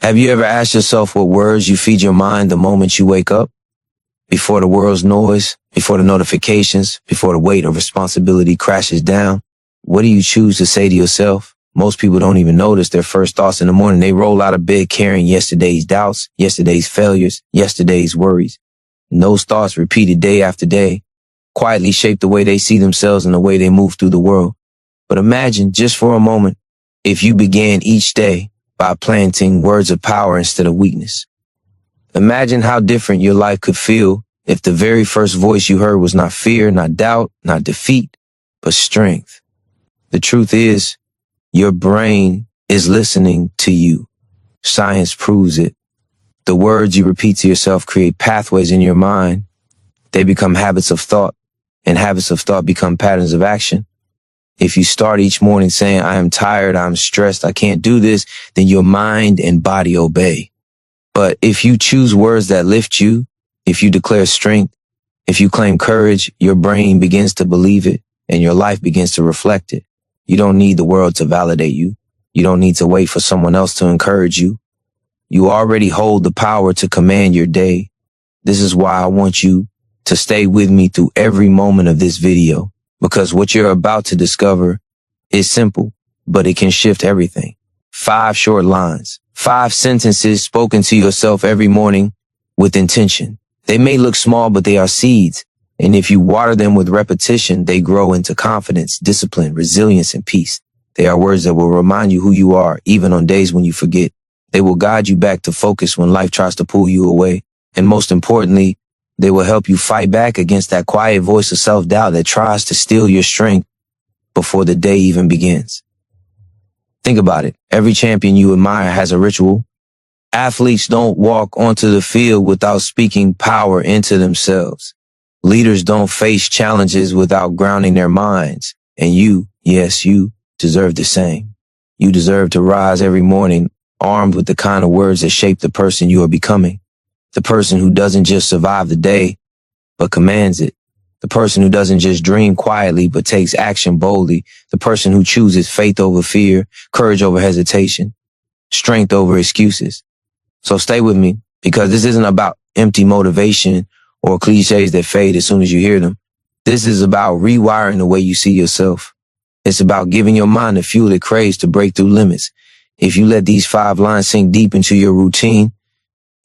Have you ever asked yourself what words you feed your mind the moment you wake up? Before the world's noise, before the notifications, before the weight of responsibility crashes down, what do you choose to say to yourself? Most people don't even notice their first thoughts in the morning. They roll out of bed carrying yesterday's doubts, yesterday's failures, yesterday's worries. And those thoughts repeated day after day quietly shape the way they see themselves and the way they move through the world. But imagine just for a moment if you began each day by planting words of power instead of weakness. Imagine how different your life could feel if the very first voice you heard was not fear, not doubt, not defeat, but strength. The truth is, your brain is listening to you. Science proves it. The words you repeat to yourself create pathways in your mind. They become habits of thought, and habits of thought become patterns of action. If you start each morning saying, I am tired, I'm stressed, I can't do this, then your mind and body obey. But if you choose words that lift you, if you declare strength, if you claim courage, your brain begins to believe it and your life begins to reflect it. You don't need the world to validate you. You don't need to wait for someone else to encourage you. You already hold the power to command your day. This is why I want you to stay with me through every moment of this video, because what you're about to discover is simple, but it can shift everything. 5 short lines, 5 sentences spoken to yourself every morning with intention. They may look small, but they are seeds. And if you water them with repetition, they grow into confidence, discipline, resilience, and peace. They are words that will remind you who you are, even on days when you forget. They will guide you back to focus when life tries to pull you away. And most importantly, they will help you fight back against that quiet voice of self-doubt that tries to steal your strength before the day even begins. Think about it. Every champion you admire has a ritual. Athletes don't walk onto the field without speaking power into themselves. Leaders don't face challenges without grounding their minds. And you, yes, you deserve the same. You deserve to rise every morning armed with the kind of words that shape the person you are becoming. The person who doesn't just survive the day, but commands it. The person who doesn't just dream quietly, but takes action boldly. The person who chooses faith over fear, courage over hesitation, strength over excuses. So stay with me, because this isn't about empty motivation or cliches that fade as soon as you hear them. This is about rewiring the way you see yourself. It's about giving your mind the fuel it craves to break through limits. If you let these 5 lines sink deep into your routine,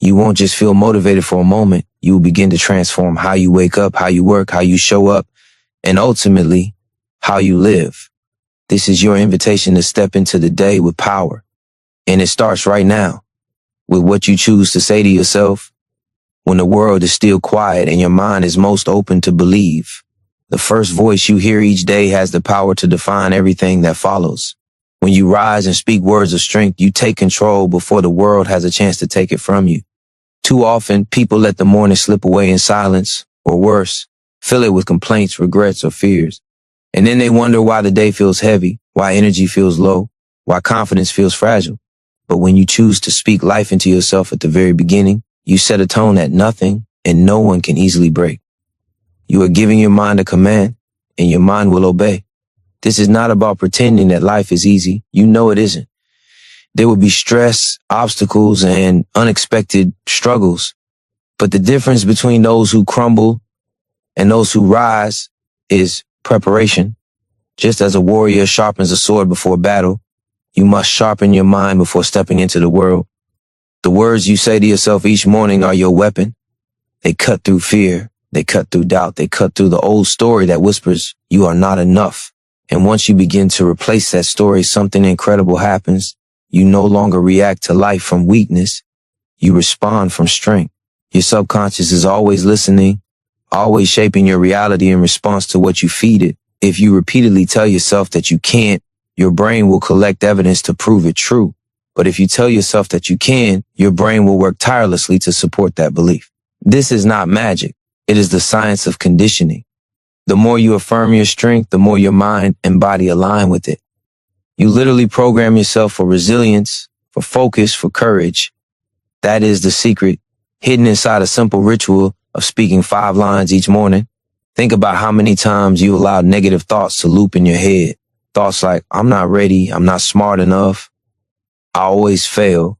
you won't just feel motivated for a moment. You will begin to transform how you wake up, how you work, how you show up, and ultimately, how you live. This is your invitation to step into the day with power. And it starts right now with what you choose to say to yourself when the world is still quiet and your mind is most open to believe. The first voice you hear each day has the power to define everything that follows. When you rise and speak words of strength, you take control before the world has a chance to take it from you. Too often, people let the morning slip away in silence, or worse, fill it with complaints, regrets, or fears. And then they wonder why the day feels heavy, why energy feels low, why confidence feels fragile. But when you choose to speak life into yourself at the very beginning, you set a tone that nothing and no one can easily break. You are giving your mind a command, and your mind will obey. This is not about pretending that life is easy. You know it isn't. There will be stress, obstacles, and unexpected struggles. But the difference between those who crumble and those who rise is preparation. Just as a warrior sharpens a sword before battle, you must sharpen your mind before stepping into the world. The words you say to yourself each morning are your weapon. They cut through fear. They cut through doubt. They cut through the old story that whispers, you are not enough. And once you begin to replace that story, something incredible happens. You no longer react to life from weakness. You respond from strength. Your subconscious is always listening, always shaping your reality in response to what you feed it. If you repeatedly tell yourself that you can't, your brain will collect evidence to prove it true. But if you tell yourself that you can, your brain will work tirelessly to support that belief. This is not magic. It is the science of conditioning. The more you affirm your strength, the more your mind and body align with it. You literally program yourself for resilience, for focus, for courage. That is the secret hidden inside a simple ritual of speaking 5 lines each morning. Think about how many times you allow negative thoughts to loop in your head. Thoughts like, I'm not ready, I'm not smart enough, I always fail.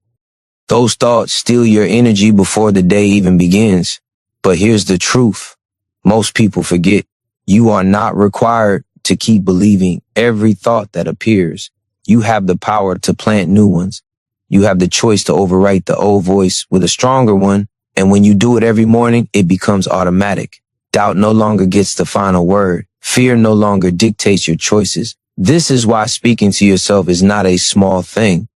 Those thoughts steal your energy before the day even begins. But here's the truth. Most people forget. You are not required to keep believing every thought that appears. You have the power to plant new ones. You have the choice to overwrite the old voice with a stronger one. And when you do it every morning, it becomes automatic. Doubt no longer gets the final word. Fear no longer dictates your choices. This is why speaking to yourself is not a small thing.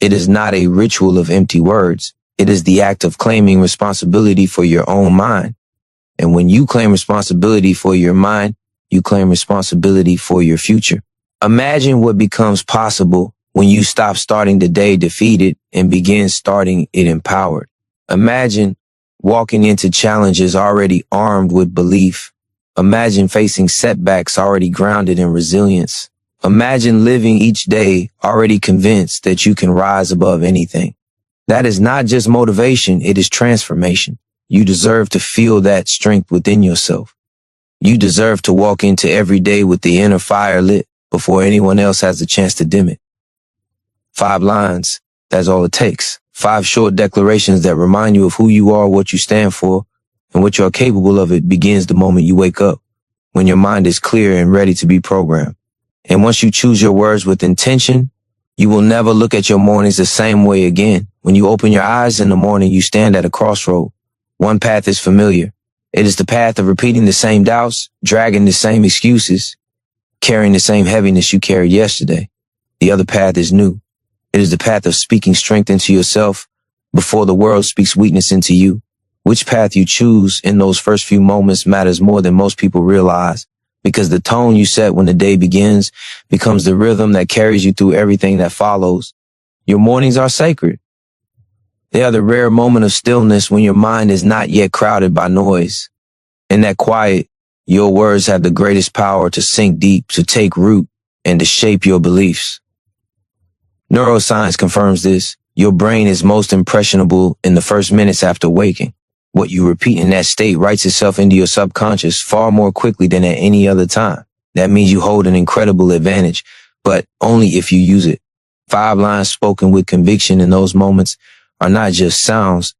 It is not a ritual of empty words. It is the act of claiming responsibility for your own mind. And when you claim responsibility for your mind, you claim responsibility for your future. Imagine what becomes possible when you stop starting the day defeated and begin starting it empowered. Imagine walking into challenges already armed with belief. Imagine facing setbacks already grounded in resilience. Imagine living each day already convinced that you can rise above anything. That is not just motivation, it is transformation. You deserve to feel that strength within yourself. You deserve to walk into every day with the inner fire lit before anyone else has a chance to dim it. 5 lines, that's all it takes. 5 short declarations that remind you of who you are, what you stand for, and what you are capable of. It begins the moment you wake up, when your mind is clear and ready to be programmed. And once you choose your words with intention, you will never look at your mornings the same way again. When you open your eyes in the morning, you stand at a crossroad. One path is familiar. It is the path of repeating the same doubts, dragging the same excuses, carrying the same heaviness you carried yesterday. The other path is new. It is the path of speaking strength into yourself before the world speaks weakness into you. Which path you choose in those first few moments matters more than most people realize, because the tone you set when the day begins becomes the rhythm that carries you through everything that follows. Your mornings are sacred. They are the rare moment of stillness when your mind is not yet crowded by noise. In that quiet, your words have the greatest power to sink deep, to take root, and to shape your beliefs. Neuroscience confirms this. Your brain is most impressionable in the first minutes after waking. What you repeat in that state writes itself into your subconscious far more quickly than at any other time. That means you hold an incredible advantage, but only if you use it. 5 lines spoken with conviction in those moments are not just sounds,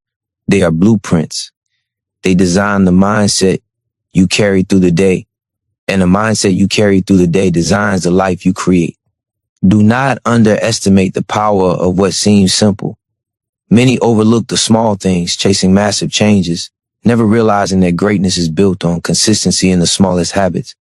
they are blueprints. They design the mindset you carry through the day, and the mindset you carry through the day designs the life you create. Do not underestimate the power of what seems simple. Many overlook the small things, chasing massive changes, never realizing that greatness is built on consistency in the smallest habits.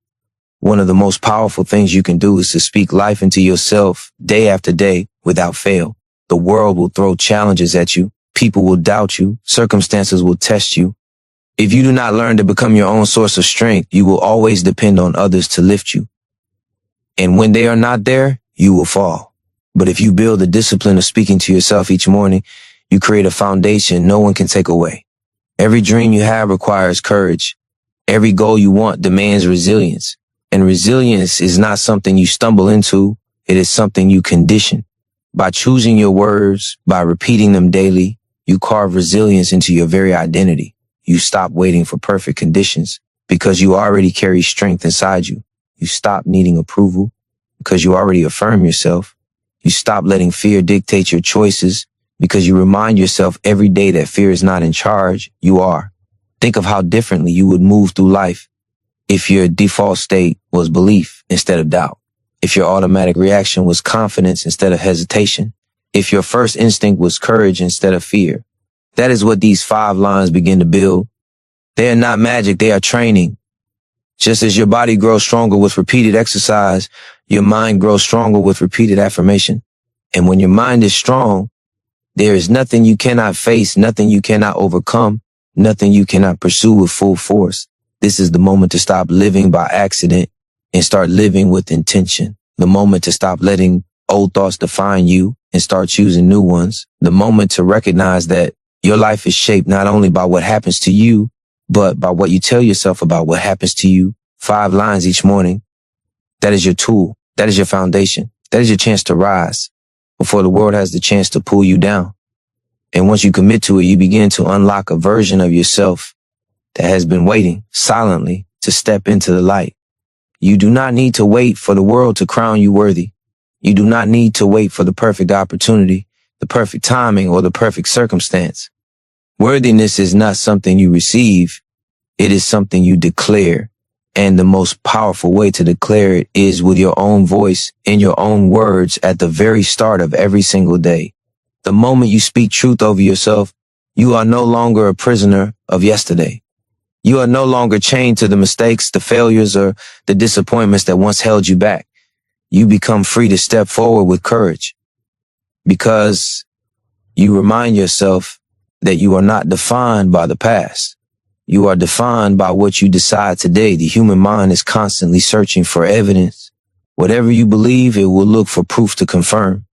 One of the most powerful things you can do is to speak life into yourself day after day without fail. The world will throw challenges at you. People will doubt you. Circumstances will test you. If you do not learn to become your own source of strength, you will always depend on others to lift you. And when they are not there, you will fall. But if you build the discipline of speaking to yourself each morning, you create a foundation no one can take away. Every dream you have requires courage. Every goal you want demands resilience. And resilience is not something you stumble into. It is something you condition. By choosing your words, by repeating them daily, you carve resilience into your very identity. You stop waiting for perfect conditions because you already carry strength inside you. You stop needing approval because you already affirm yourself. You stop letting fear dictate your choices because you remind yourself every day that fear is not in charge, you are. Think of how differently you would move through life if your default state was belief instead of doubt. If your automatic reaction was confidence instead of hesitation. If your first instinct was courage instead of fear. That is what these 5 lines begin to build. They are not magic, they are training. Just as your body grows stronger with repeated exercise, your mind grows stronger with repeated affirmation. And when your mind is strong, there is nothing you cannot face, nothing you cannot overcome, nothing you cannot pursue with full force. This is the moment to stop living by accident and start living with intention. The moment to stop letting old thoughts define you and start choosing new ones. The moment to recognize that your life is shaped not only by what happens to you, but by what you tell yourself about what happens to you. 5 lines each morning. That is your tool. That is your foundation. That is your chance to rise before the world has the chance to pull you down. And once you commit to it, you begin to unlock a version of yourself that has been waiting silently to step into the light. You do not need to wait for the world to crown you worthy. You do not need to wait for the perfect opportunity. the perfect timing, or the perfect circumstance. Worthiness is not something you receive. It is something you declare. And the most powerful way to declare it is with your own voice, in your own words, at the very start of every single day. The moment you speak truth over yourself, you are no longer a prisoner of yesterday. You are no longer chained to the mistakes, the failures, or the disappointments that once held you back. You become free to step forward with courage because you remind yourself that you are not defined by the past. You are defined by what you decide today. The human mind is constantly searching for evidence. Whatever you believe, it will look for proof to confirm.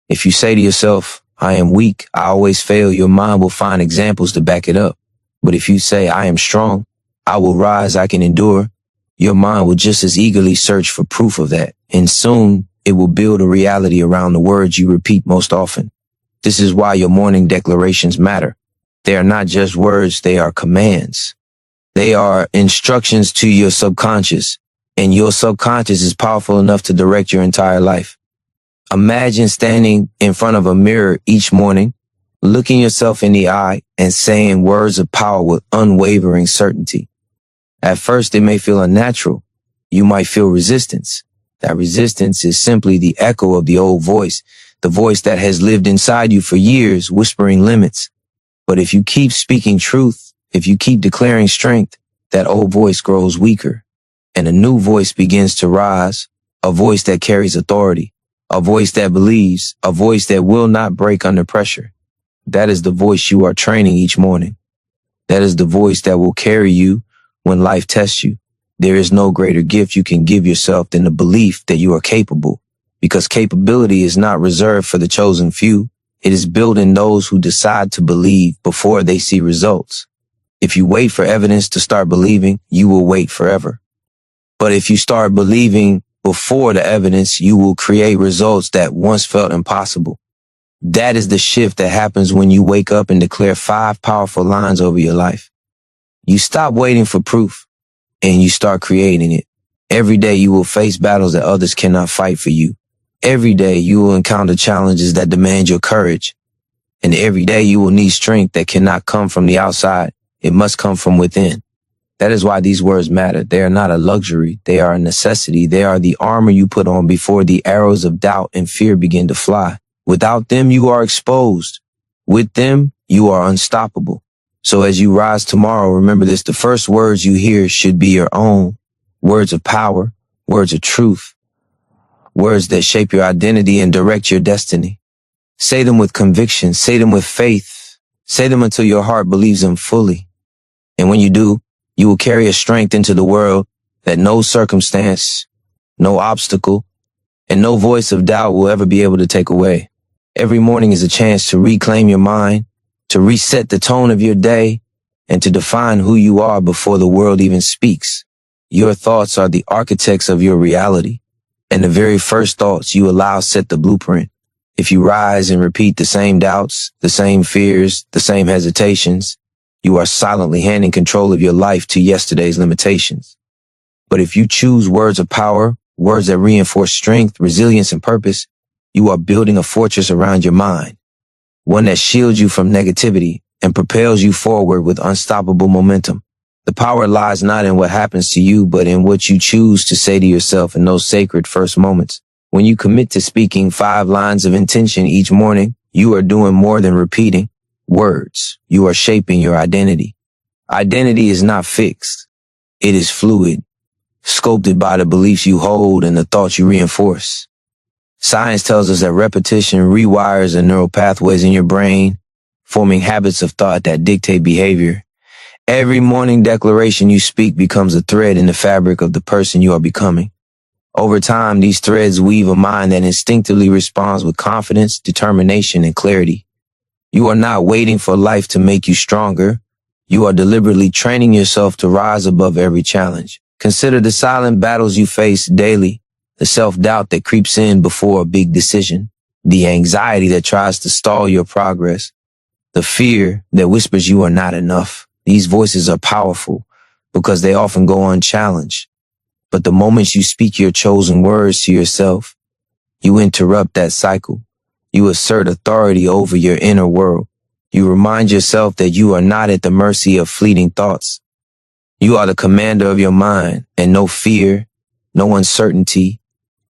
If you say to yourself, I am weak, I always fail, your mind will find examples to back it up. But if you say, I am strong, I will rise, I can endure, your mind will just as eagerly search for proof of that. And soon it will build a reality around the words you repeat most often. This is why your morning declarations matter. They are not just words, they are commands. They are instructions to your subconscious, and your subconscious is powerful enough to direct your entire life. Imagine standing in front of a mirror each morning, looking yourself in the eye and saying words of power with unwavering certainty. At first, it may feel unnatural. You might feel resistance. That resistance is simply the echo of the old voice, the voice that has lived inside you for years, whispering limits. But if you keep speaking truth, if you keep declaring strength, that old voice grows weaker and a new voice begins to rise, a voice that carries authority, a voice that believes, a voice that will not break under pressure. That is the voice you are training each morning. That is the voice that will carry you when life tests you. There is no greater gift you can give yourself than the belief that you are capable, because capability is not reserved for the chosen few. It is built in those who decide to believe before they see results. If you wait for evidence to start believing, you will wait forever. But if you start believing before the evidence, you will create results that once felt impossible. That is the shift that happens when you wake up and declare 5 powerful lines over your life. You stop waiting for proof and you start creating it. Every day you will face battles that others cannot fight for you. Every day you will encounter challenges that demand your courage. And every day you will need strength that cannot come from the outside. It must come from within. That is why these words matter. They are not a luxury. They are a necessity. They are the armor you put on before the arrows of doubt and fear begin to fly. Without them, you are exposed. With them, you are unstoppable. So as you rise tomorrow, remember this, the first words you hear should be your own. Words of power, words of truth, words that shape your identity and direct your destiny. Say them with conviction. Say them with faith. Say them until your heart believes them fully. And when you do, you will carry a strength into the world that no circumstance, no obstacle, and no voice of doubt will ever be able to take away. Every morning is a chance to reclaim your mind, to reset the tone of your day, and to define who you are before the world even speaks. Your thoughts are the architects of your reality, and the very first thoughts you allow set the blueprint. If you rise and repeat the same doubts, the same fears, the same hesitations, you are silently handing control of your life to yesterday's limitations. But if you choose words of power, words that reinforce strength, resilience, and purpose, you are building a fortress around your mind, one that shields you from negativity and propels you forward with unstoppable momentum. The power lies not in what happens to you, but in what you choose to say to yourself in those sacred first moments. When you commit to speaking 5 lines of intention each morning, you are doing more than repeating words. You are shaping your identity. Identity is not fixed. It is fluid, sculpted by the beliefs you hold and the thoughts you reinforce. Science tells us that repetition rewires the neural pathways in your brain, forming habits of thought that dictate behavior. Every morning declaration you speak becomes a thread in the fabric of the person you are becoming. Over time, these threads weave a mind that instinctively responds with confidence, determination, and clarity. You are not waiting for life to make you stronger. You are deliberately training yourself to rise above every challenge. Consider the silent battles you face daily, the self-doubt that creeps in before a big decision, the anxiety that tries to stall your progress, the fear that whispers you are not enough. These voices are powerful because they often go unchallenged. But the moment you speak your chosen words to yourself, you interrupt that cycle. You assert authority over your inner world. You remind yourself that you are not at the mercy of fleeting thoughts. You are the commander of your mind, and no fear, no uncertainty,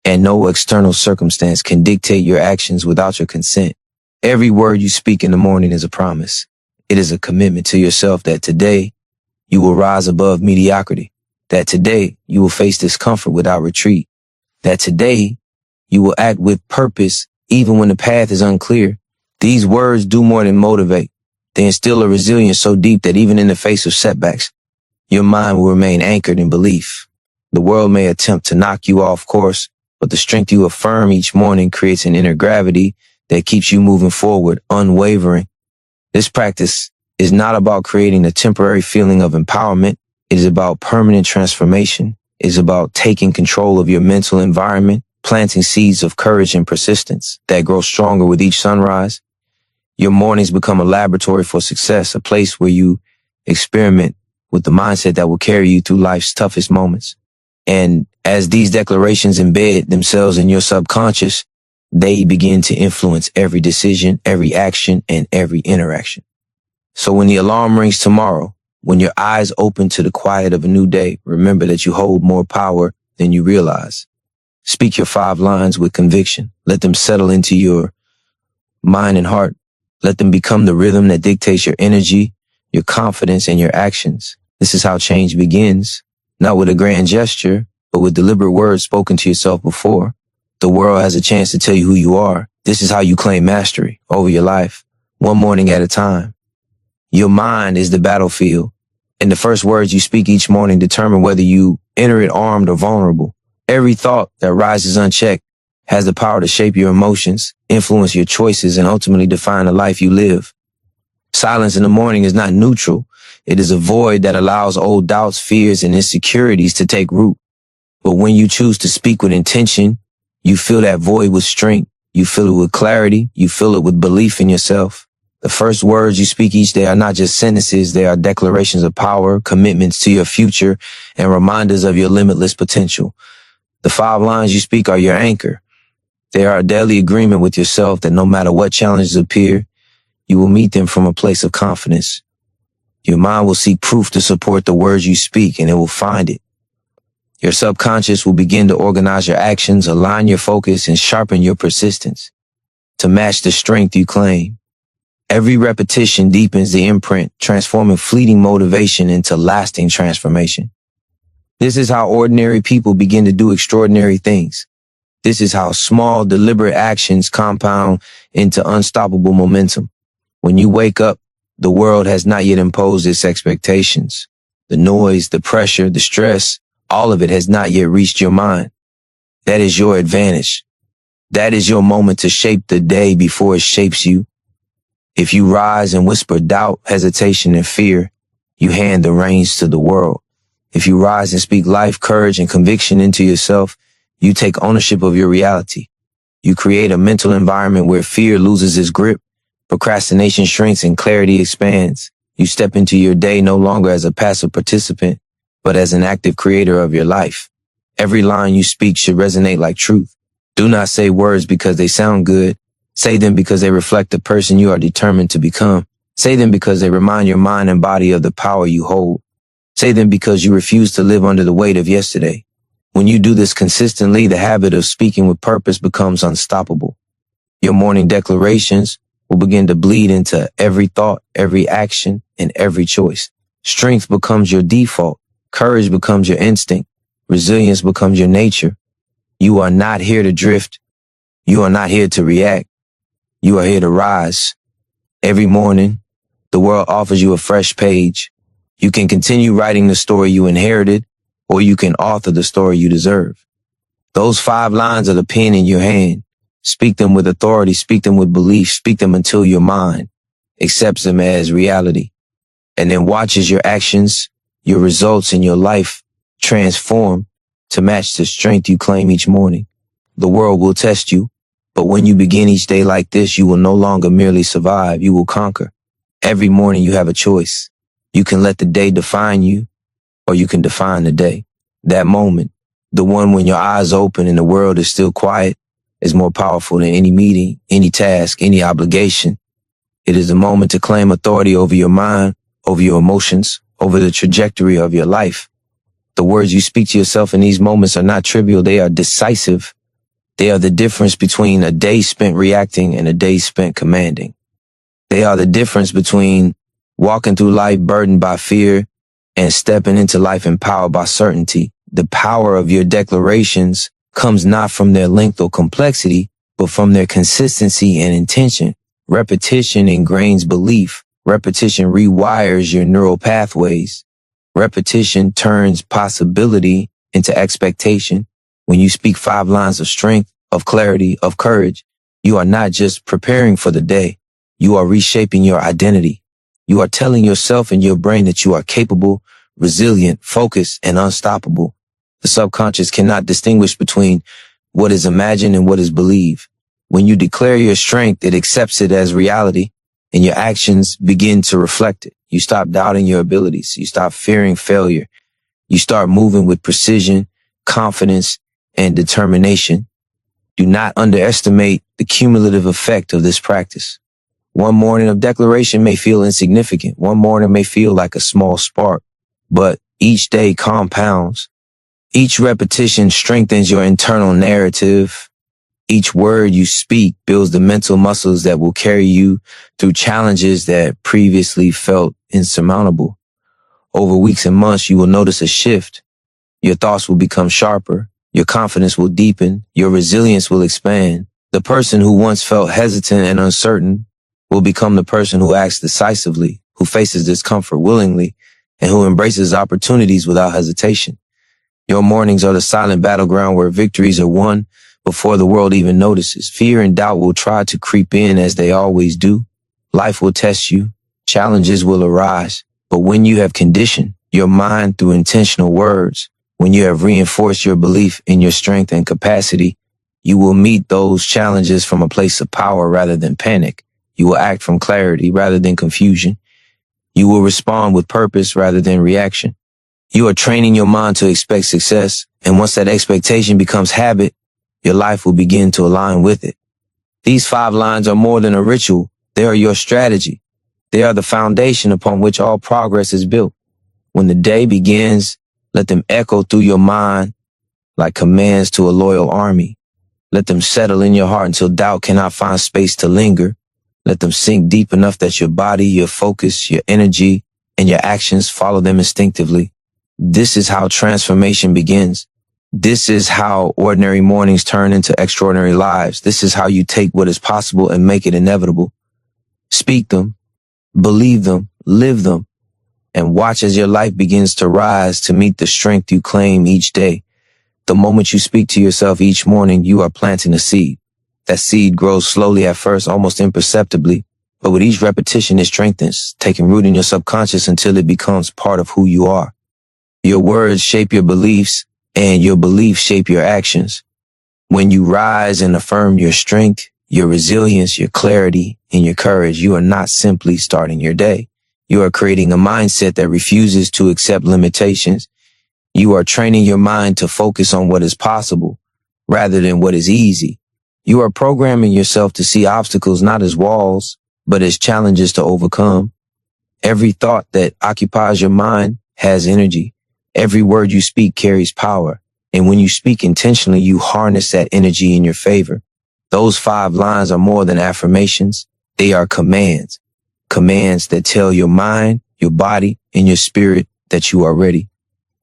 and no external circumstance can dictate your actions without your consent. Every word you speak in the morning is a promise. It is a commitment to yourself that today you will rise above mediocrity, that today you will face discomfort without retreat, that today you will act with purpose even when the path is unclear. These words do more than motivate. They instill a resilience so deep that even in the face of setbacks, your mind will remain anchored in belief. The world may attempt to knock you off course, but the strength you affirm each morning creates an inner gravity that keeps you moving forward, unwavering. This practice is not about creating a temporary feeling of empowerment. It is about permanent transformation. It is about taking control of your mental environment, planting seeds of courage and persistence that grow stronger with each sunrise. Your mornings become a laboratory for success, a place where you experiment with the mindset that will carry you through life's toughest moments. And as these declarations embed themselves in your subconscious, they begin to influence every decision, every action, and every interaction. So when the alarm rings tomorrow, when your eyes open to the quiet of a new day, remember that you hold more power than you realize. Speak your 5 lines with conviction. Let them settle into your mind and heart. Let them become the rhythm that dictates your energy, your confidence, and your actions. This is how change begins, not with a grand gesture, but with deliberate words spoken to yourself before the world has a chance to tell you who you are. This is how you claim mastery over your life, one morning at a time. Your mind is the battlefield, and the first words you speak each morning determine whether you enter it armed or vulnerable. Every thought that rises unchecked has the power to shape your emotions, influence your choices, and ultimately define the life you live. Silence in the morning is not neutral. It is a void that allows old doubts, fears, and insecurities to take root. But when you choose to speak with intention, you fill that void with strength. You fill it with clarity. You fill it with belief in yourself. The first words you speak each day are not just sentences. They are declarations of power, commitments to your future, and reminders of your limitless potential. The 5 lines you speak are your anchor. They are a daily agreement with yourself that no matter what challenges appear, you will meet them from a place of confidence. Your mind will seek proof to support the words you speak, and it will find it. Your subconscious will begin to organize your actions, align your focus, and sharpen your persistence to match the strength you claim. Every repetition deepens the imprint, transforming fleeting motivation into lasting transformation. This is how ordinary people begin to do extraordinary things. This is how small, deliberate actions compound into unstoppable momentum. When you wake up, the world has not yet imposed its expectations. The noise, the pressure, the stress, all of it has not yet reached your mind. That is your advantage. That is your moment to shape the day before it shapes you. If you rise and whisper doubt, hesitation, and fear, you hand the reins to the world. If you rise and speak life, courage, and conviction into yourself, you take ownership of your reality. You create a mental environment where fear loses its grip, procrastination shrinks, and clarity expands. You step into your day no longer as a passive participant, but as an active creator of your life. Every line you speak should resonate like truth. Do not say words because they sound good. Say them because they reflect the person you are determined to become. Say them because they remind your mind and body of the power you hold. Say them because you refuse to live under the weight of yesterday. When you do this consistently, the habit of speaking with purpose becomes unstoppable. Your morning declarations will begin to bleed into every thought, every action, and every choice. Strength becomes your default. Courage becomes your instinct. Resilience becomes your nature. You are not here to drift. You are not here to react. You are here to rise. Every morning, the world offers you a fresh page. You can continue writing the story you inherited, or you can author the story you deserve. Those 5 lines are the pen in your hand. Speak them with authority. Speak them with belief. Speak them until your mind accepts them as reality. And then watches your actions, your results, and your life transform to match the strength you claim each morning. The world will test you, but when you begin each day like this, you will no longer merely survive, you will conquer. Every morning you have a choice. You can let the day define you, or you can define the day. That moment, the one when your eyes open and the world is still quiet, is more powerful than any meeting, any task, any obligation. It is the moment to claim authority over your mind, over your emotions, over the trajectory of your life. The words you speak to yourself in these moments are not trivial. They are decisive. They are the difference between a day spent reacting and a day spent commanding. They are the difference between walking through life burdened by fear and stepping into life empowered by certainty. The power of your declarations comes not from their length or complexity, but from their consistency and intention. Repetition ingrains belief. Repetition rewires your neural pathways. Repetition turns possibility into expectation. When you speak 5 lines of strength, of clarity, of courage, you are not just preparing for the day. You are reshaping your identity. You are telling yourself and your brain that you are capable, resilient, focused, and unstoppable. The subconscious cannot distinguish between what is imagined and what is believed. When you declare your strength, it accepts it as reality, and your actions begin to reflect it. You stop doubting your abilities. You stop fearing failure. You start moving with precision, confidence, and determination. Do not underestimate the cumulative effect of this practice. One morning of declaration may feel insignificant. One morning may feel like a small spark, but each day compounds. Each repetition strengthens your internal narrative. Each word you speak builds the mental muscles that will carry you through challenges that previously felt insurmountable. Over weeks and months, you will notice a shift. Your thoughts will become sharper. Your confidence will deepen. Your resilience will expand. The person who once felt hesitant and uncertain will become the person who acts decisively, who faces discomfort willingly, and who embraces opportunities without hesitation. Your mornings are the silent battleground where victories are won before the world even notices. Fear and doubt will try to creep in as they always do. Life will test you. Challenges will arise. But when you have conditioned your mind through intentional words, when you have reinforced your belief in your strength and capacity, you will meet those challenges from a place of power rather than panic. You will act from clarity rather than confusion. You will respond with purpose rather than reaction. You are training your mind to expect success, and once that expectation becomes habit, your life will begin to align with it. These 5 lines are more than a ritual. They are your strategy. They are the foundation upon which all progress is built. When the day begins, let them echo through your mind like commands to a loyal army. Let them settle in your heart until doubt cannot find space to linger. Let them sink deep enough that your body, your focus, your energy, and your actions follow them instinctively. This is how transformation begins. This is how ordinary mornings turn into extraordinary lives. This is how you take what is possible and make it inevitable. Speak them, believe them, live them, and watch as your life begins to rise to meet the strength you claim each day. The moment you speak to yourself each morning, you are planting a seed. That seed grows slowly at first, almost imperceptibly, but with each repetition it strengthens, taking root in your subconscious until it becomes part of who you are. Your words shape your beliefs, and your beliefs shape your actions. When you rise and affirm your strength, your resilience, your clarity, and your courage, you are not simply starting your day. You are creating a mindset that refuses to accept limitations. You are training your mind to focus on what is possible rather than what is easy. You are programming yourself to see obstacles not as walls, but as challenges to overcome. Every thought that occupies your mind has energy. Every word you speak carries power. And when you speak intentionally, you harness that energy in your favor. Those 5 lines are more than affirmations. They are commands. Commands that tell your mind, your body, and your spirit that you are ready.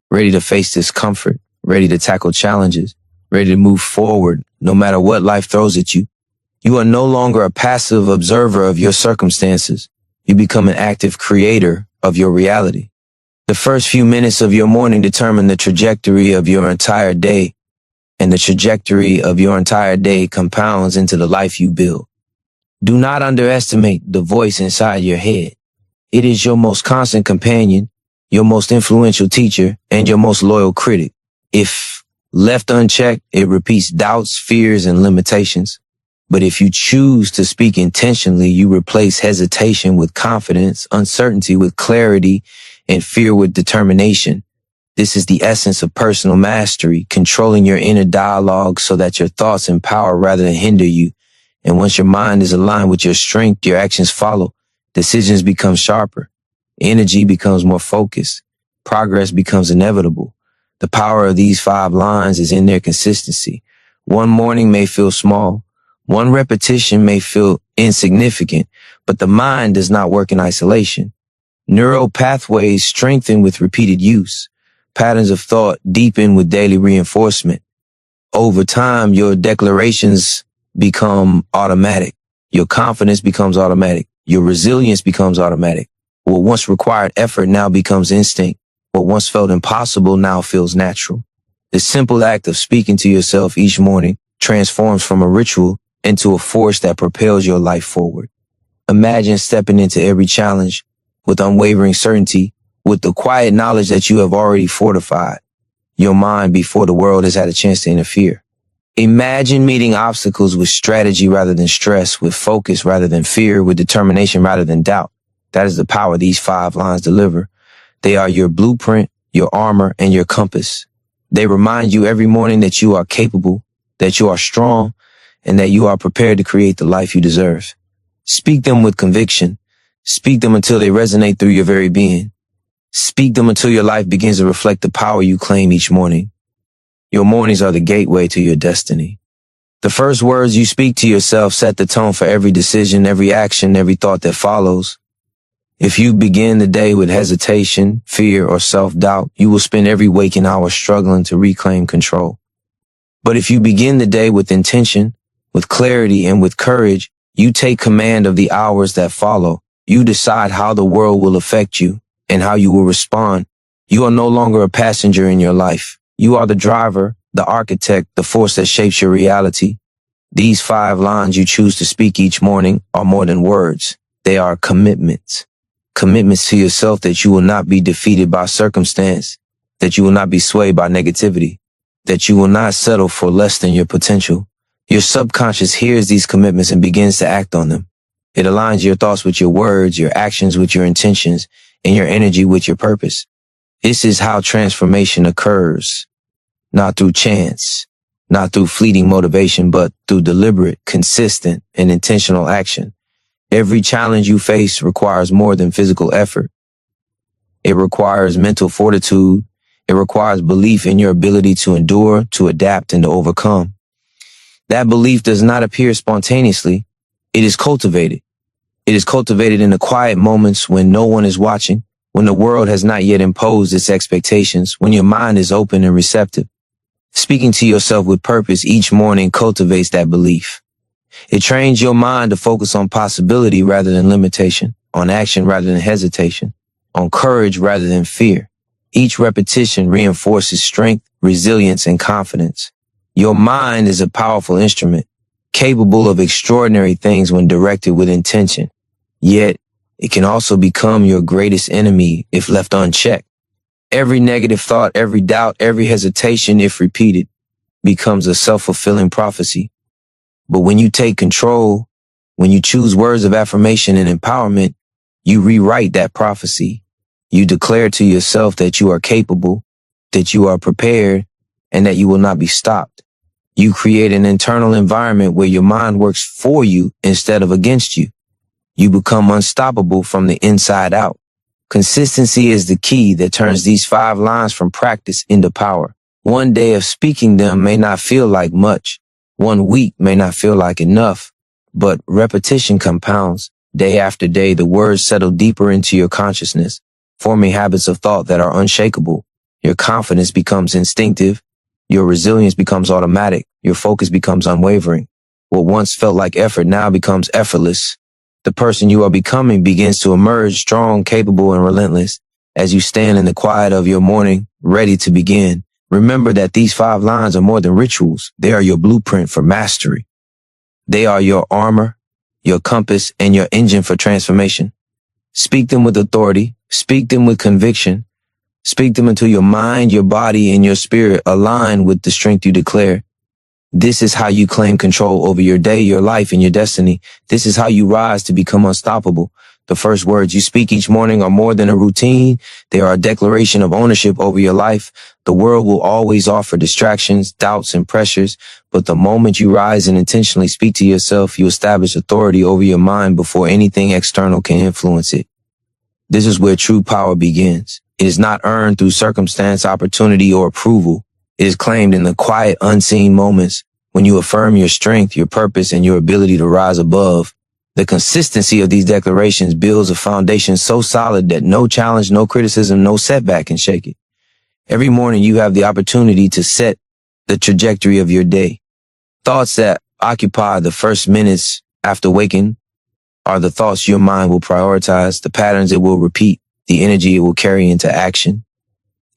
Ready to face discomfort, ready to tackle challenges, ready to move forward no matter what life throws at you. You are no longer a passive observer of your circumstances. You become an active creator of your reality. The first few minutes of your morning determine the trajectory of your entire day, and the trajectory of your entire day compounds into the life you build. Do not underestimate the voice inside your head. It is your most constant companion, your most influential teacher, and your most loyal critic. If left unchecked, it repeats doubts, fears, and limitations. But if you choose to speak intentionally, you replace hesitation with confidence, uncertainty with clarity, and fear with determination. This is the essence of personal mastery, controlling your inner dialogue so that your thoughts empower rather than hinder you. And once your mind is aligned with your strength, your actions follow. Decisions become sharper. Energy becomes more focused. Progress becomes inevitable. The power of these 5 lines is in their consistency. One morning may feel small. One repetition may feel insignificant, but the mind does not work in isolation. Neural pathways strengthen with repeated use. Patterns of thought deepen with daily reinforcement. Over time, your declarations become automatic. Your confidence becomes automatic. Your resilience becomes automatic. What once required effort now becomes instinct. What once felt impossible now feels natural. The simple act of speaking to yourself each morning transforms from a ritual into a force that propels your life forward. Imagine stepping into every challenge with unwavering certainty, with the quiet knowledge that you have already fortified your mind before the world has had a chance to interfere. Imagine meeting obstacles with strategy rather than stress, with focus rather than fear, with determination rather than doubt. That is the power these 5 lines deliver. They are your blueprint, your armor, and your compass. They remind you every morning that you are capable, that you are strong, and that you are prepared to create the life you deserve. Speak them with conviction. Speak them until they resonate through your very being. Speak them until your life begins to reflect the power you claim each morning. Your mornings are the gateway to your destiny. The first words you speak to yourself set the tone for every decision, every action, every thought that follows. If you begin the day with hesitation, fear, or self-doubt, you will spend every waking hour struggling to reclaim control. But if you begin the day with intention, with clarity, and with courage, you take command of the hours that follow. You decide how the world will affect you and how you will respond. You are no longer a passenger in your life. You are the driver, the architect, the force that shapes your reality. These 5 lines you choose to speak each morning are more than words. They are commitments. Commitments to yourself that you will not be defeated by circumstance, that you will not be swayed by negativity, that you will not settle for less than your potential. Your subconscious hears these commitments and begins to act on them. It aligns your thoughts with your words, your actions with your intentions, and your energy with your purpose. This is how transformation occurs, not through chance, not through fleeting motivation, but through deliberate, consistent, and intentional action. Every challenge you face requires more than physical effort. It requires mental fortitude. It requires belief in your ability to endure, to adapt, and to overcome. That belief does not appear spontaneously. It is cultivated. It is cultivated in the quiet moments when no one is watching, when the world has not yet imposed its expectations, when your mind is open and receptive. Speaking to yourself with purpose each morning cultivates that belief. It trains your mind to focus on possibility rather than limitation, on action rather than hesitation, on courage rather than fear. Each repetition reinforces strength, resilience, and confidence. Your mind is a powerful instrument, capable of extraordinary things when directed with intention. Yet, it can also become your greatest enemy if left unchecked. Every negative thought, every doubt, every hesitation, if repeated, becomes a self-fulfilling prophecy. But when you take control, when you choose words of affirmation and empowerment, you rewrite that prophecy. You declare to yourself that you are capable, that you are prepared, and that you will not be stopped. You create an internal environment where your mind works for you instead of against you. You become unstoppable from the inside out. Consistency is the key that turns these 5 lines from practice into power. One day of speaking them may not feel like much. One week may not feel like enough, but repetition compounds. Day after day, the words settle deeper into your consciousness, forming habits of thought that are unshakable. Your confidence becomes instinctive. Your resilience becomes automatic. Your focus becomes unwavering. What once felt like effort now becomes effortless. The person you are becoming begins to emerge strong, capable, and relentless. As you stand in the quiet of your morning, ready to begin, remember that these 5 lines are more than rituals. They are your blueprint for mastery. They are your armor, your compass, and your engine for transformation. Speak them with authority. Speak them with conviction. Speak them until your mind, your body, and your spirit align with the strength you declare. This is how you claim control over your day, your life, and your destiny. This is how you rise to become unstoppable. The first words you speak each morning are more than a routine. They are a declaration of ownership over your life. The world will always offer distractions, doubts, and pressures, but the moment you rise and intentionally speak to yourself, you establish authority over your mind before anything external can influence it. This is where true power begins. It is not earned through circumstance, opportunity, or approval. It is claimed in the quiet, unseen moments when you affirm your strength, your purpose, and your ability to rise above. The consistency of these declarations builds a foundation so solid that no challenge, no criticism, no setback can shake it. Every morning you have the opportunity to set the trajectory of your day. Thoughts that occupy the first minutes after waking are the thoughts your mind will prioritize, the patterns it will repeat, the energy it will carry into action.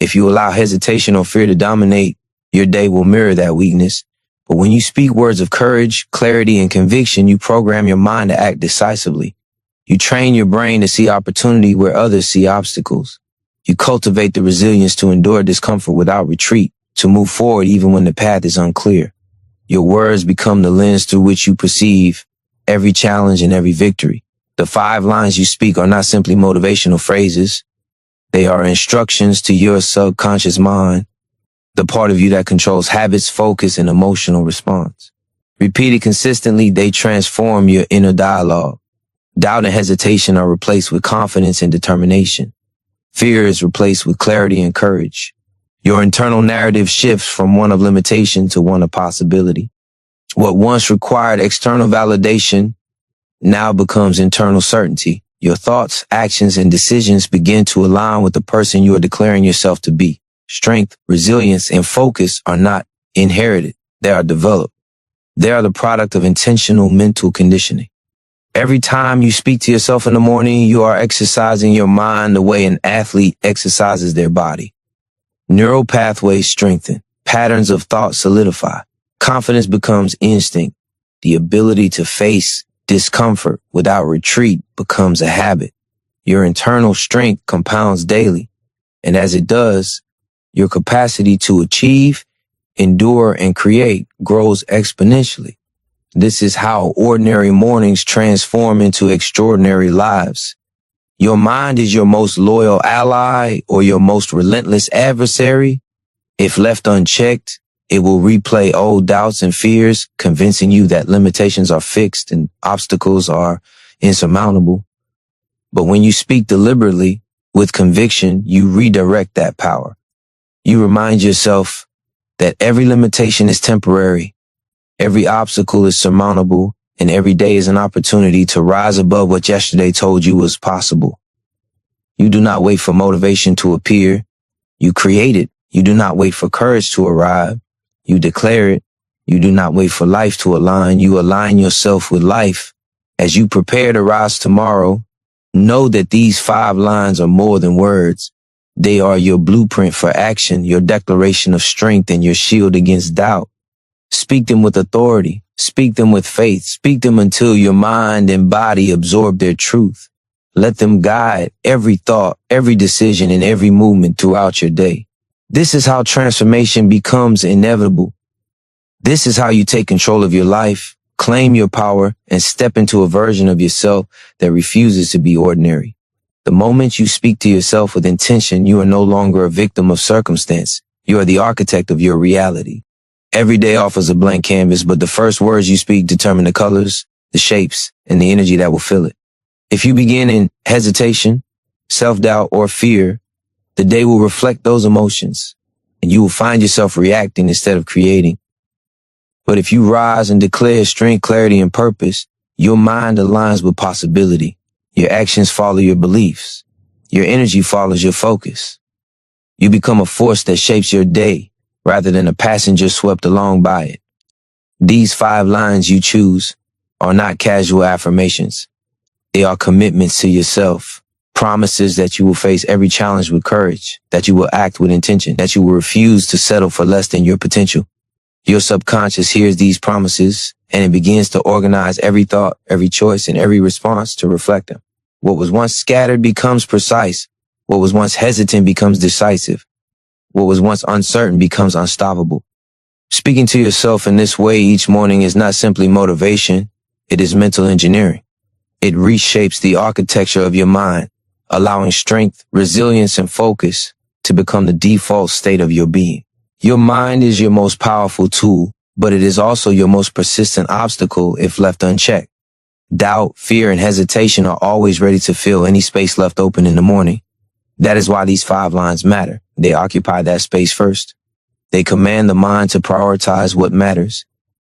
If you allow hesitation or fear to dominate, your day will mirror that weakness. But when you speak words of courage, clarity, and conviction, you program your mind to act decisively. You train your brain to see opportunity where others see obstacles. You cultivate the resilience to endure discomfort without retreat, to move forward even when the path is unclear. Your words become the lens through which you perceive every challenge and every victory. The 5 lines you speak are not simply motivational phrases. They are instructions to your subconscious mind, the part of you that controls habits, focus, and emotional response. Repeated consistently, they transform your inner dialogue. Doubt and hesitation are replaced with confidence and determination. Fear is replaced with clarity and courage. Your internal narrative shifts from one of limitation to one of possibility. What once required external validation now becomes internal certainty. Your thoughts, actions, and decisions begin to align with the person you are declaring yourself to be. Strength, resilience, and focus are not inherited. They are developed. They are the product of intentional mental conditioning. Every time you speak to yourself in the morning, you are exercising your mind the way an athlete exercises their body. Neural pathways strengthen. Patterns of thought solidify. Confidence becomes instinct. The ability to face discomfort without retreat becomes a habit. Your internal strength compounds daily. And as it does, your capacity to achieve, endure, and create grows exponentially. This is how ordinary mornings transform into extraordinary lives. Your mind is your most loyal ally or your most relentless adversary. If left unchecked, it will replay old doubts and fears, convincing you that limitations are fixed and obstacles are insurmountable. But when you speak deliberately, with conviction, you redirect that power. You remind yourself that every limitation is temporary, every obstacle is surmountable, and every day is an opportunity to rise above what yesterday told you was possible. You do not wait for motivation to appear. You create it. You do not wait for courage to arrive. You declare it. You do not wait for life to align. You align yourself with life. As you prepare to rise tomorrow, know that these 5 lines are more than words. They are your blueprint for action, your declaration of strength, and your shield against doubt. Speak them with authority. Speak them with faith. Speak them until your mind and body absorb their truth. Let them guide every thought, every decision, and every movement throughout your day. This is how transformation becomes inevitable. This is how you take control of your life, claim your power, and step into a version of yourself that refuses to be ordinary. The moment you speak to yourself with intention, you are no longer a victim of circumstance. You are the architect of your reality. Every day offers a blank canvas, but the first words you speak determine the colors, the shapes, and the energy that will fill it. If you begin in hesitation, self-doubt, or fear, the day will reflect those emotions, and you will find yourself reacting instead of creating. But if you rise and declare strength, clarity, and purpose, your mind aligns with possibility. Your actions follow your beliefs. Your energy follows your focus. You become a force that shapes your day rather than a passenger swept along by it. These 5 lines you choose are not casual affirmations. They are commitments to yourself, promises that you will face every challenge with courage, that you will act with intention, that you will refuse to settle for less than your potential. Your subconscious hears these promises and it begins to organize every thought, every choice, and every response to reflect them. What was once scattered becomes precise. What was once hesitant becomes decisive. What was once uncertain becomes unstoppable. Speaking to yourself in this way each morning is not simply motivation, it is mental engineering. It reshapes the architecture of your mind, allowing strength, resilience, and focus to become the default state of your being. Your mind is your most powerful tool, but it is also your most persistent obstacle if left unchecked. Doubt, fear, and hesitation are always ready to fill any space left open in the morning. That is why these 5 lines matter. They occupy that space first. They command the mind to prioritize what matters.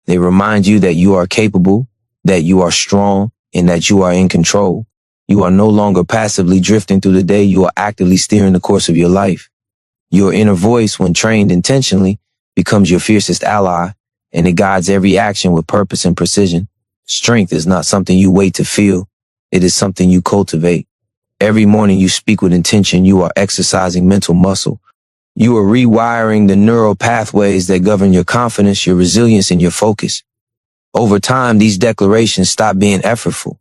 They remind you that you are capable, that you are strong, and that you are in control. You are no longer passively drifting through the day. You are actively steering the course of your life. Your inner voice, when trained intentionally, becomes your fiercest ally, and it guides every action with purpose and precision. Strength is not something you wait to feel. It is something you cultivate. Every morning you speak with intention. You are exercising mental muscle. You are rewiring the neural pathways that govern your confidence, your resilience, and your focus. Over time, these declarations stop being effortful.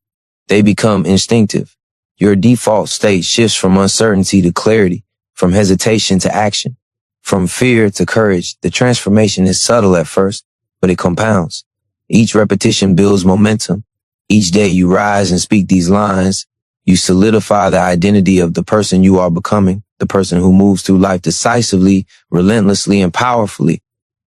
They become instinctive. Your default state shifts from uncertainty to clarity, from hesitation to action, from fear to courage. The transformation is subtle at first, but it compounds. Each repetition builds momentum. Each day you rise and speak these lines, you solidify the identity of the person you are becoming, the person who moves through life decisively, relentlessly, and powerfully.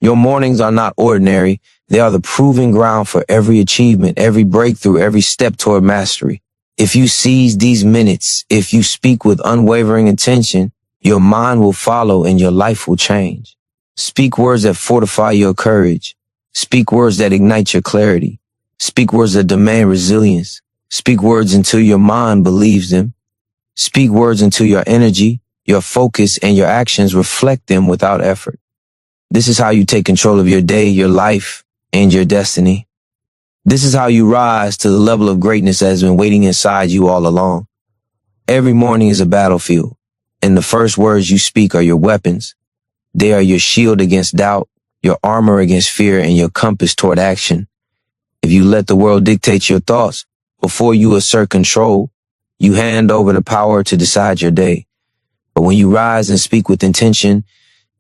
Your mornings are not ordinary. They are the proving ground for every achievement, every breakthrough, every step toward mastery. If you seize these minutes, if you speak with unwavering intention, your mind will follow and your life will change. Speak words that fortify your courage. Speak words that ignite your clarity. Speak words that demand resilience. Speak words until your mind believes them. Speak words until your energy, your focus, and your actions reflect them without effort. This is how you take control of your day, your life, and your destiny. This is how you rise to the level of greatness that has been waiting inside you all along. Every morning is a battlefield, and the first words you speak are your weapons. They are your shield against doubt, your armor against fear, and your compass toward action. If you let the world dictate your thoughts, before you assert control, you hand over the power to decide your day. But when you rise and speak with intention,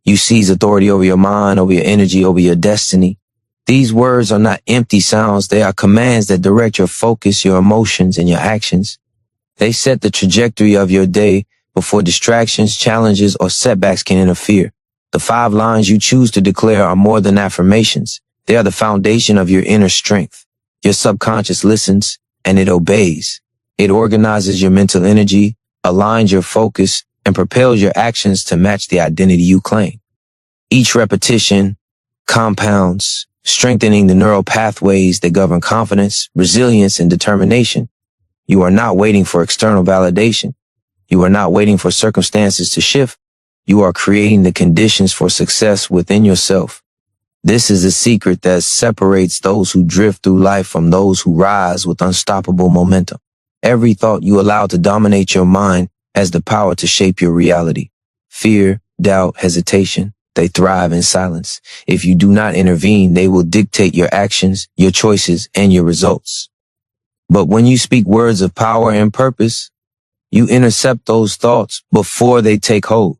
you seize authority over your mind, over your energy, over your destiny. These words are not empty sounds. They are commands that direct your focus, your emotions, and your actions. They set the trajectory of your day before distractions, challenges, or setbacks can interfere. The 5 lines you choose to declare are more than affirmations. They are the foundation of your inner strength. Your subconscious listens and it obeys. It organizes your mental energy, aligns your focus, and propels your actions to match the identity you claim. Each repetition compounds, strengthening the neural pathways that govern confidence, resilience, and determination. You are not waiting for external validation. You are not waiting for circumstances to shift. You are creating the conditions for success within yourself. This is the secret that separates those who drift through life from those who rise with unstoppable momentum. Every thought you allow to dominate your mind has the power to shape your reality. Fear, doubt, hesitation, they thrive in silence. If you do not intervene, they will dictate your actions, your choices, and your results. But when you speak words of power and purpose, you intercept those thoughts before they take hold.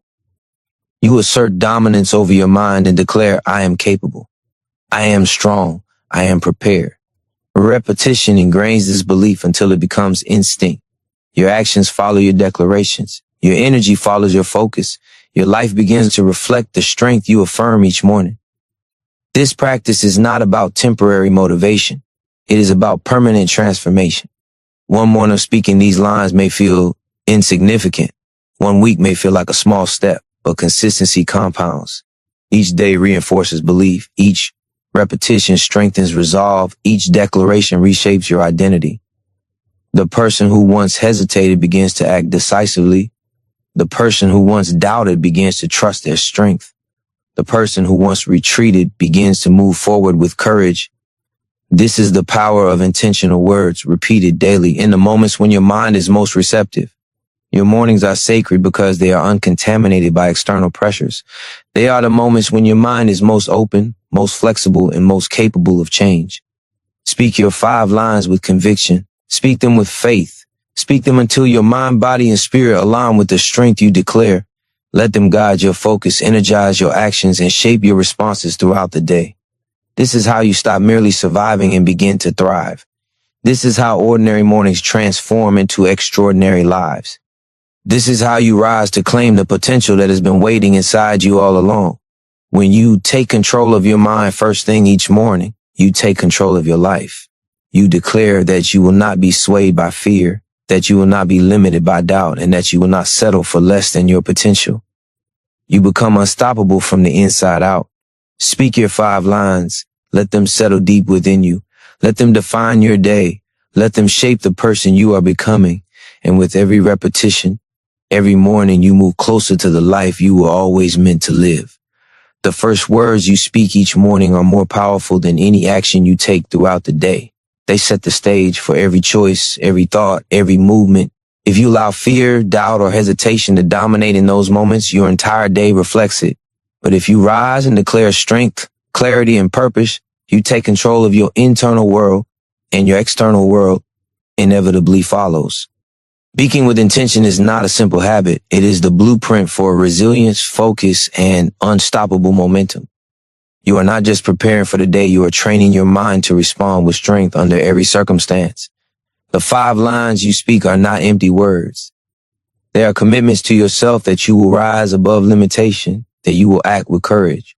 You assert dominance over your mind and declare, I am capable. I am strong. I am prepared. Repetition ingrains this belief until it becomes instinct. Your actions follow your declarations. Your energy follows your focus. Your life begins to reflect the strength you affirm each morning. This practice is not about temporary motivation. It is about permanent transformation. One morning of speaking these lines may feel insignificant. One week may feel like a small step, but consistency compounds. Each day reinforces belief. Each repetition strengthens resolve. Each declaration reshapes your identity. The person who once hesitated begins to act decisively. The person who once doubted begins to trust their strength. The person who once retreated begins to move forward with courage. This is the power of intentional words repeated daily in the moments when your mind is most receptive. Your mornings are sacred because they are uncontaminated by external pressures. They are the moments when your mind is most open, most flexible, and most capable of change. Speak your 5 lines with conviction. Speak them with faith. Speak them until your mind, body, and spirit align with the strength you declare. Let them guide your focus, energize your actions, and shape your responses throughout the day. This is how you stop merely surviving and begin to thrive. This is how ordinary mornings transform into extraordinary lives. This is how you rise to claim the potential that has been waiting inside you all along. When you take control of your mind first thing each morning, you take control of your life. You declare that you will not be swayed by fear, that you will not be limited by doubt, and that you will not settle for less than your potential. You become unstoppable from the inside out. Speak your 5 lines. Let them settle deep within you. Let them define your day. Let them shape the person you are becoming. And with every repetition, every morning you move closer to the life you were always meant to live. The first words you speak each morning are more powerful than any action you take throughout the day. They set the stage for every choice, every thought, every movement. If you allow fear, doubt, or hesitation to dominate in those moments, your entire day reflects it. But if you rise and declare strength, clarity, and purpose, you take control of your internal world, and your external world inevitably follows. Speaking with intention is not a simple habit. It is the blueprint for resilience, focus, and unstoppable momentum. You are not just preparing for the day, you are training your mind to respond with strength under every circumstance. The 5 lines you speak are not empty words. They are commitments to yourself that you will rise above limitation, that you will act with courage,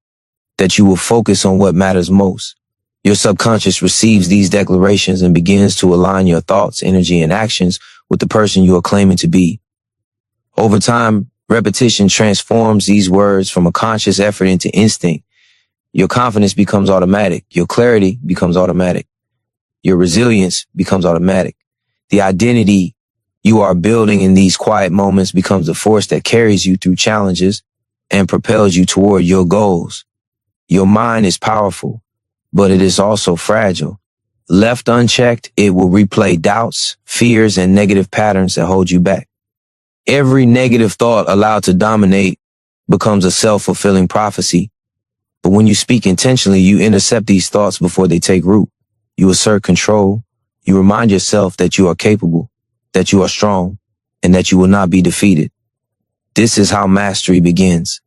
that you will focus on what matters most. Your subconscious receives these declarations and begins to align your thoughts, energy, and actions with the person you are claiming to be. Over time, repetition transforms these words from a conscious effort into instinct. Your confidence becomes automatic. Your clarity becomes automatic. Your resilience becomes automatic. The identity you are building in these quiet moments becomes the force that carries you through challenges and propels you toward your goals. Your mind is powerful, but it is also fragile. Left unchecked, it will replay doubts, fears, and negative patterns that hold you back. Every negative thought allowed to dominate becomes a self-fulfilling prophecy. But when you speak intentionally, you intercept these thoughts before they take root. You assert control. You remind yourself that you are capable, that you are strong, and that you will not be defeated. This is how mastery begins.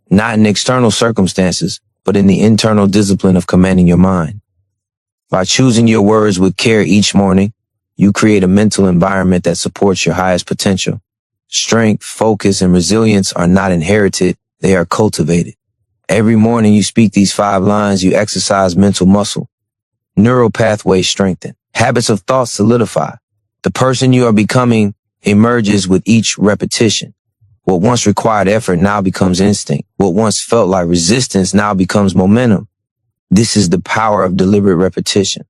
Not in external circumstances, but in the internal discipline of commanding your mind. By choosing your words with care each morning, you create a mental environment that supports your highest potential. Strength, focus, and resilience are not inherited, they are cultivated. Every morning you speak these 5 lines, you exercise mental muscle. Neural pathways strengthen. Habits of thought solidify. The person you are becoming emerges with each repetition. What once required effort now becomes instinct. What once felt like resistance now becomes momentum. This is the power of deliberate repetition.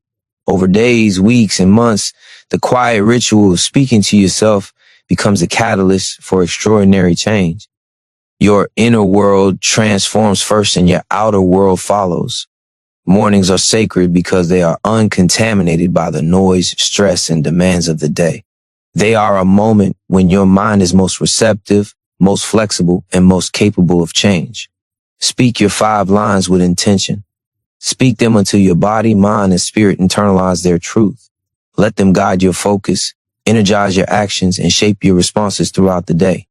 Over days, weeks, and months, the quiet ritual of speaking to yourself becomes a catalyst for extraordinary change. Your inner world transforms first and your outer world follows. Mornings are sacred because they are uncontaminated by the noise, stress, and demands of the day. They are a moment when your mind is most receptive, most flexible, and most capable of change. Speak your 5 lines with intention. Speak them until your body, mind, and spirit internalize their truth. Let them guide your focus, energize your actions, and shape your responses throughout the day.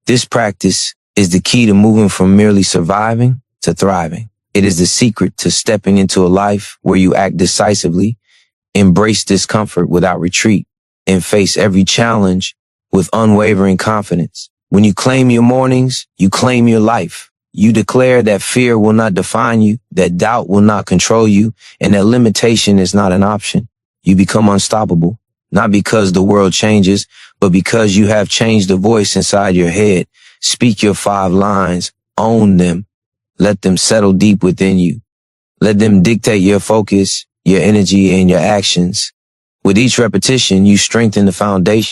This practice is the key to moving from merely surviving to thriving. It is the secret to stepping into a life where you act decisively, embrace discomfort without retreat, and face every challenge with unwavering confidence. When you claim your mornings, you claim your life. You declare that fear will not define you, that doubt will not control you, and that limitation is not an option. You become unstoppable, not because the world changes, but because you have changed the voice inside your head. Speak your 5 lines, own them, let them settle deep within you. Let them dictate your focus, your energy, and your actions. With each repetition, you strengthen the foundation.